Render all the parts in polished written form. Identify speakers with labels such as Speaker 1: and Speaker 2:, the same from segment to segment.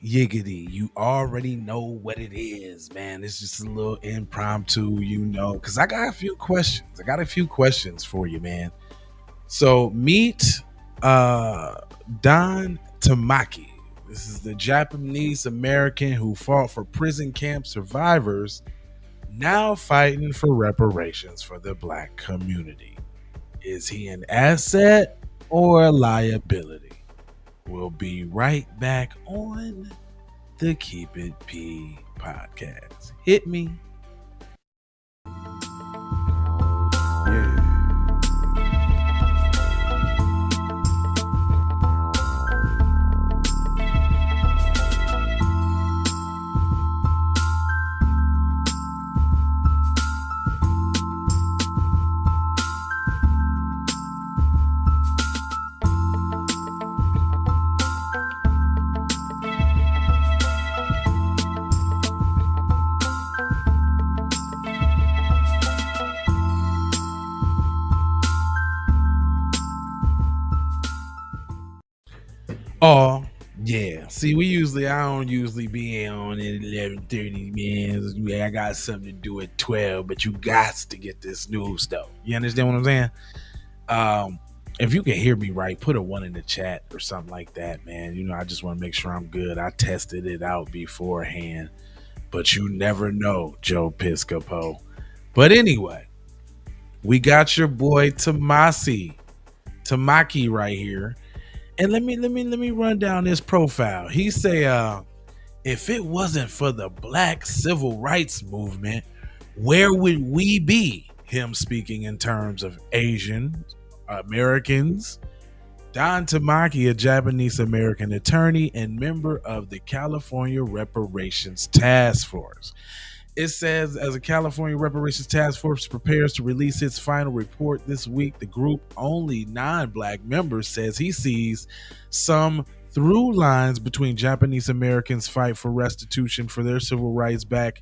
Speaker 1: Yiggity, you already know what it is, man. It's just a little impromptu, because I got a few questions. I got a few questions for you, man. So meet uh Don Tamaki. This is the Japanese American who fought for prison camp survivors, now fighting for reparations for the black community. Is he an asset or a liability? We'll be right back on the Keep It P podcast. Hit me. Yeah. Oh, yeah. See, I don't usually be on at 11:30, man. Yeah, I got something to do at 12, but you got to get this news though. You understand what I'm saying? Um, if you can hear me right, put a one in the chat or something like that, man. I just want to make sure I'm good. I tested it out beforehand, but you never know, Joe Piscopo. But anyway, we got your boy Tamaki right here. And let me run down his profile. He say, if it wasn't for the black civil rights movement, where would we be? Him speaking in terms of Asian Americans. Don Tamaki, a Japanese American attorney and member of the California Reparations Task Force. It says, as a California Reparations Task Force prepares to release its final report this week, the group only non-black member says he sees some through lines between Japanese Americans' fight for restitution for their civil rights back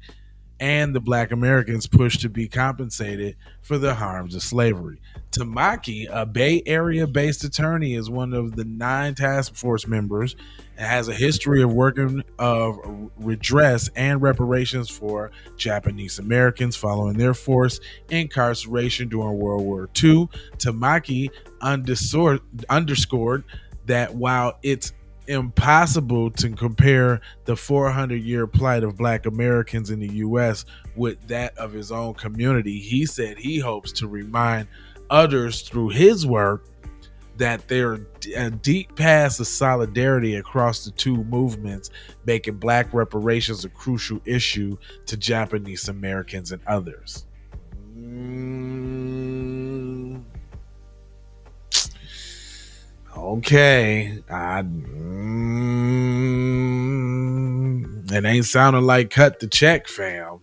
Speaker 1: and the black Americans' push to be compensated for the harms of slavery. Tamaki, a Bay Area based attorney, is one of the 9 task force members and has a history of working of redress and reparations for Japanese Americans following their forced incarceration during World War II. Tamaki underscored that while it's impossible to compare the 400-year plight of black Americans in the U.S. with that of his own community, he said he hopes to remind others through his work that there are deep paths of solidarity across the two movements, making black reparations a crucial issue to Japanese Americans and others. Okay, it ain't sounding like cut the check, fam.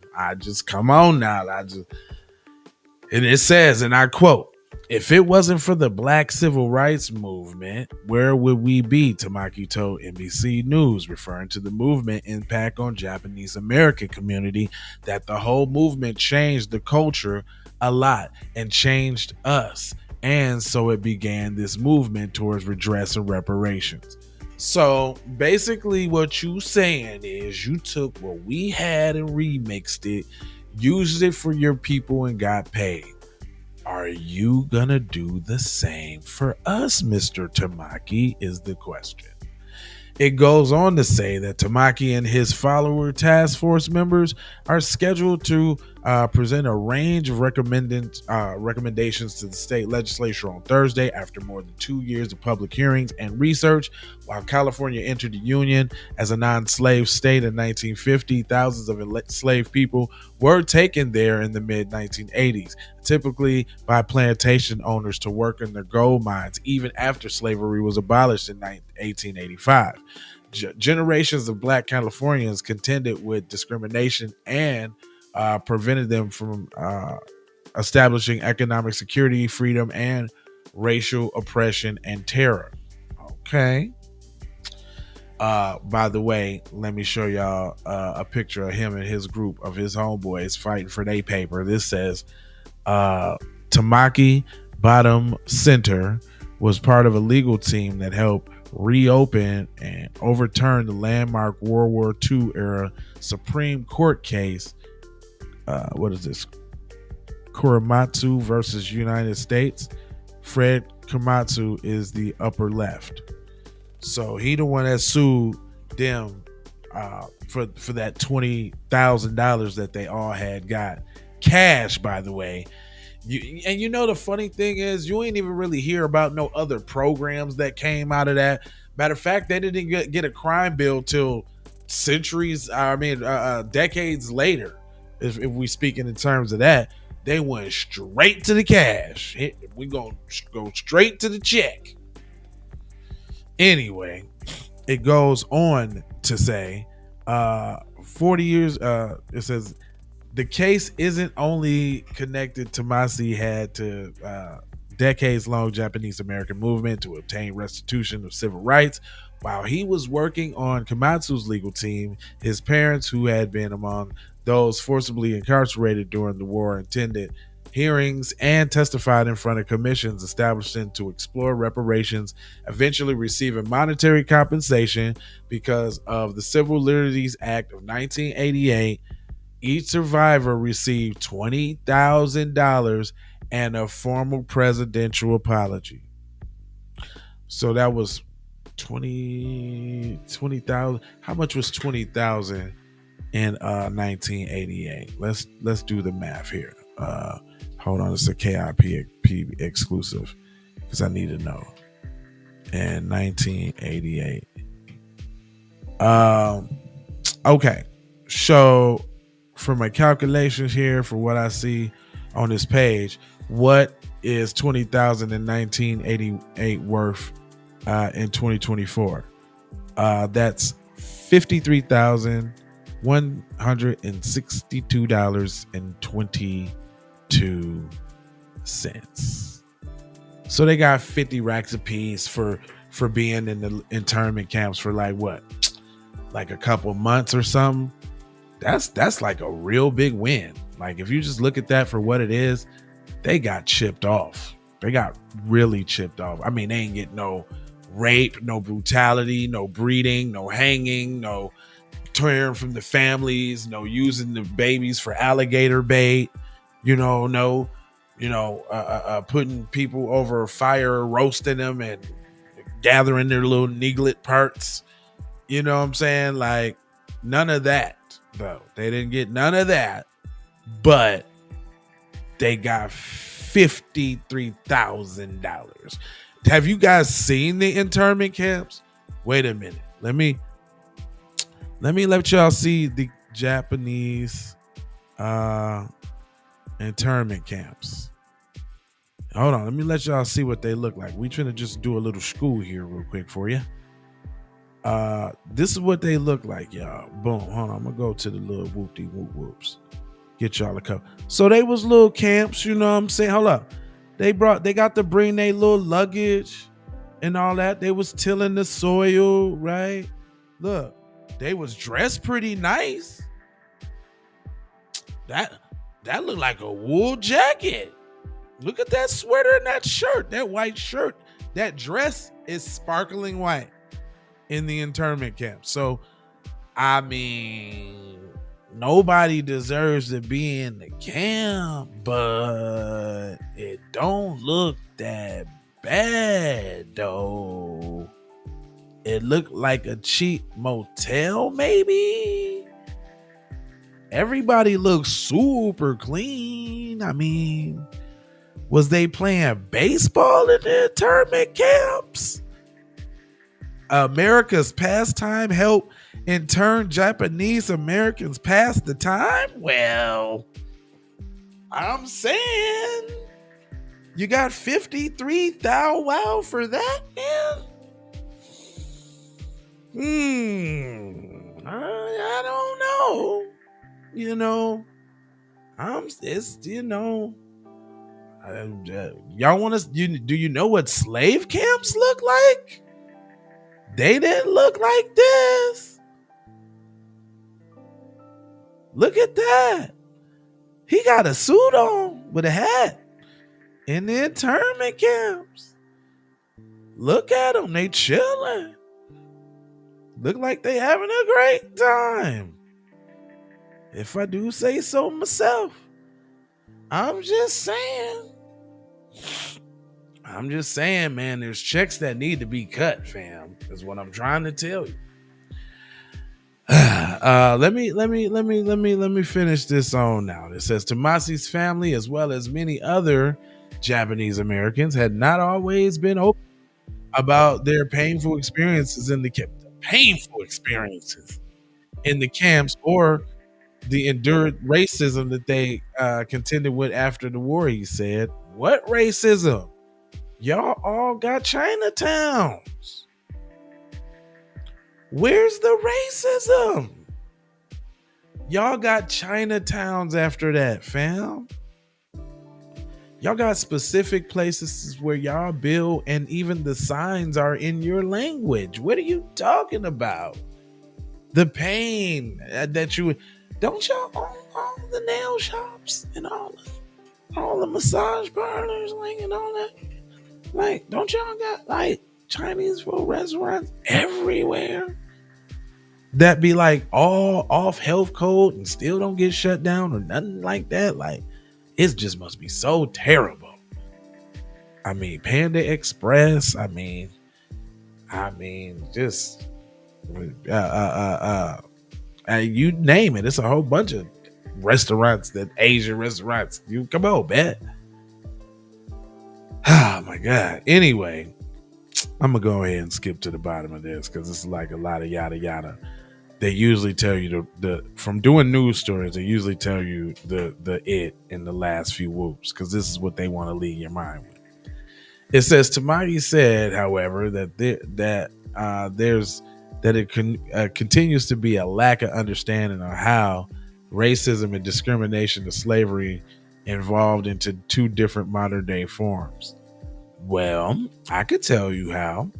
Speaker 1: Come on now. And it says, and I quote, if it wasn't for the black civil rights movement, where would we be? Tamaki told NBC News, referring to the movement impact on Japanese American community, that the whole movement changed the culture a lot and changed us. And so it began this movement towards redress and reparations. So basically what you saying is you took what we had and remixed it, used it for your people and got paid. Are you gonna do the same for us, Mr. Tamaki, is the question. It goes on to say that Tamaki and his follower task force members are scheduled to present a range of recommendations to the state legislature on Thursday after more than 2 years of public hearings and research. While California entered the Union as a non-slave state in 1950, thousands of enslaved people were taken there in the mid-1980s, typically by plantation owners to work in their gold mines, even after slavery was abolished in 1885. Generations of black Californians contended with discrimination and prevented them from establishing economic security, freedom, and racial oppression and terror. Okay. By the way, let me show y'all a picture of him and his group of his homeboys fighting for their paper. This says Tamaki Bottom Center was part of a legal team that helped reopened and overturned the landmark World War II era Supreme Court case. What is this? Korematsu versus United States. Fred Korematsu is the upper left. So he the one that sued them for that $20,000 that they all had got. Cash, by the way. You know the funny thing is you ain't even really hear about no other programs that came out of that. Matter of fact, they didn't get a crime bill till decades later. If we speaking in terms of that, they went straight to the cash. We gonna go straight to the check. Anyway, it goes on to say, 40 years. It says the case isn't only connected to Tamaki had to decades-long Japanese American movement to obtain restitution of civil rights. While he was working on Korematsu's legal team, his parents, who had been among those forcibly incarcerated during the war, attended hearings and testified in front of commissions established to explore reparations, eventually receiving monetary compensation because of the Civil Liberties Act of 1988. Each survivor received $20,000 and a formal presidential apology. So that was 20,000. How much was 20,000 in 1988? Let's do the math here. Hold on, it's a KIP exclusive because I need to know. In 1988. Okay. So for my calculations here, for what I see on this page, what is 20,000 in 1988 worth in 2024? That's $53,162.22. So they got 50 racks apiece for being in the internment camps for like a couple months or something. That's like a real big win. Like if you just look at that for what it is, they got chipped off. They got really chipped off. I mean, they ain't get no rape, no brutality, no breeding, no hanging, no tearing from the families, no using the babies for alligator bait, putting people over fire, roasting them and gathering their little needlet parts. You know what I'm saying? Like none of that, though. They didn't get none of that, but they got $53,000. Have you guys seen the internment camps? Wait a minute. Let me let y'all see the Japanese internment camps. Hold on. Let me let y'all see what they look like. We trying to just do a little school here real quick for you. This is what they look like, y'all. Boom. Hold on. I'm gonna go to the little whoop-de-whoop-whoops. Get y'all a couple. So they was little camps, you know what I'm saying? Hold up. They got to bring their little luggage and all that. They was tilling the soil, right? Look, they was dressed pretty nice. That looked like a wool jacket. Look at that sweater and that shirt, that white shirt. That dress is sparkling white in the internment camp. So, I mean, nobody deserves to be in the camp, but it don't look that bad, though. It looked like a cheap motel, maybe. Everybody looks super clean. I mean, was they playing baseball in the internment camps? America's pastime help intern Japanese Americans pass the time? Well, I'm saying you got 53,000 wow for that, man. I don't know. Y'all want us? Do you know what slave camps look like? They didn't look like this. Look at that. He got a suit on with a hat in the internment camps. Look at them. They chilling. Look like they having a great time. If I do say so myself. I'm just saying. I'm just saying, man, there's checks that need to be cut, fam. Is what I'm trying to tell you. Let me finish this on now. It says Tamaki's family, as well as many other Japanese Americans, had not always been open about their painful experiences in the camps, or the endured racism that they contended with after the war. He said, "What racism? Y'all all got Chinatowns. Where's the racism? Y'all got Chinatowns after that, fam. Y'all got specific places where y'all build, and even the signs are in your language. What are you talking about? The pain that you don't y'all own all the nail shops and all the massage parlors, like, and all that? Like, don't y'all got like Chinese food restaurants everywhere that be like all off health code and still don't get shut down or nothing like that? Like, it just must be so terrible. I mean, Panda Express. Just you name it. It's a whole bunch of restaurants, that Asian restaurants. You come on, bet. Oh my god. Anyway, I'm gonna go ahead and skip to the bottom of this because it's like a lot of yada yada. They usually tell you the from doing news stories. They usually tell you the it in the last few whoops because this is what they want to lead your mind with. It says Tamaki said, however, that continues to be a lack of understanding on how racism and discrimination to slavery evolved into two different modern day forms. Well, I could tell you how.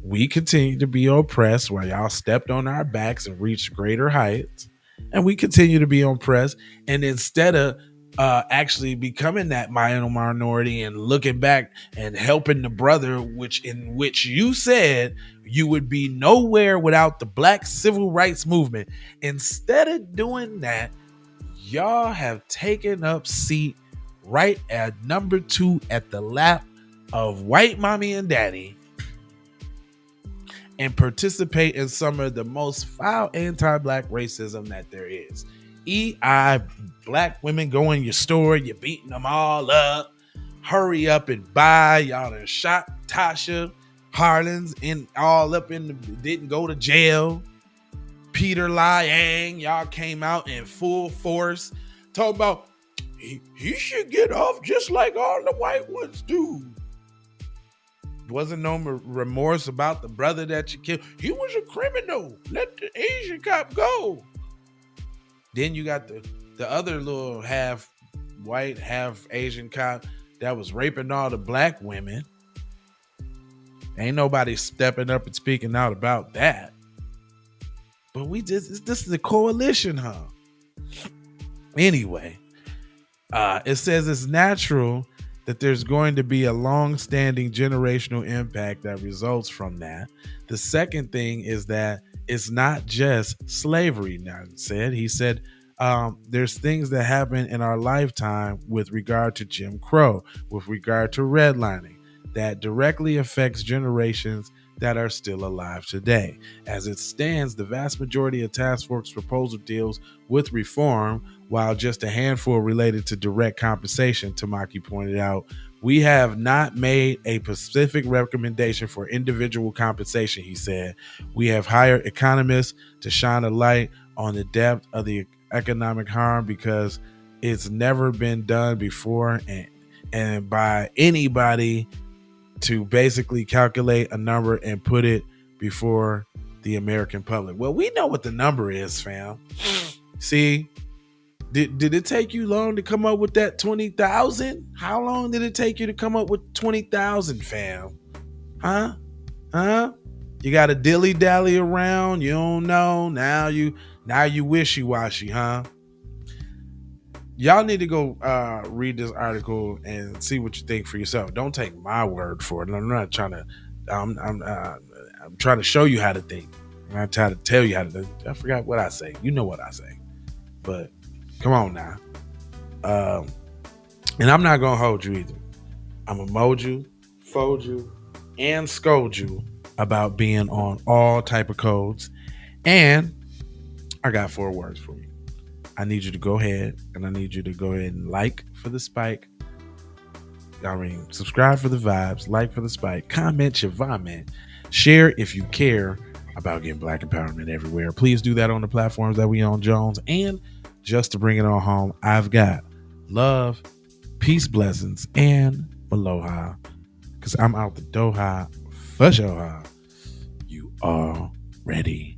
Speaker 1: We continue to be oppressed where y'all stepped on our backs and reached greater heights. And we continue to be oppressed. And instead of actually becoming that minority and looking back and helping the brother, which you said you would be nowhere without the Black Civil Rights Movement. Instead of doing that, y'all have taken up seat right at number 2 at the lap of white mommy and daddy and participate in some of the most foul anti-black racism that there is. Black women go in your store, you're beating them all up. Hurry up and buy. Y'all done shot Tasha Harlins in all up in the, didn't go to jail. Peter Liang, y'all came out in full force talking about he should get off just like all the white ones do. Wasn't no remorse about the brother that you killed. He was a criminal. Let the Asian cop go. Then you got the other little half white, half Asian cop that was raping all the black women. Ain't nobody stepping up and speaking out about that. But this is a coalition, huh? Anyway, it says it's natural that there's going to be a long-standing generational impact that results from that. The second thing is that it's not just slavery. He said there's things that happen in our lifetime with regard to Jim Crow, with regard to redlining, that directly affects generations that are still alive today. As it stands, the vast majority of task force proposal deals with reform, while just a handful related to direct compensation. Tamaki pointed out, we have not made a specific recommendation for individual compensation, he said. We have hired economists to shine a light on the depth of the economic harm because it's never been done before and by anybody to basically calculate a number and put it before the American public. Well, we know what the number is, fam. See, did it take you long to come up with that 20,000? How long did it take you to come up with 20,000, fam? Huh? You got to dilly dally around. You don't know. Now you wishy-washy, huh? Y'all need to go read this article and see what you think for yourself. Don't take my word for it. I'm not trying to I'm trying to show you how to think. I'm trying to tell you how to think. I forgot what I say. You know what I say. But come on now. And I'm not gonna hold you either. I'm gonna mold you, fold you, and scold you about being on all type of codes. And I got 4 words for you. I need you to go ahead and like for the spike. Subscribe for the vibes, like for the spike, comment your vomit, share if you care about getting Black empowerment everywhere. Please do that on the platforms that we on, Jones. And just to bring it on home, I've got love, peace, blessings, and aloha. Because I'm out the doha for sure. You already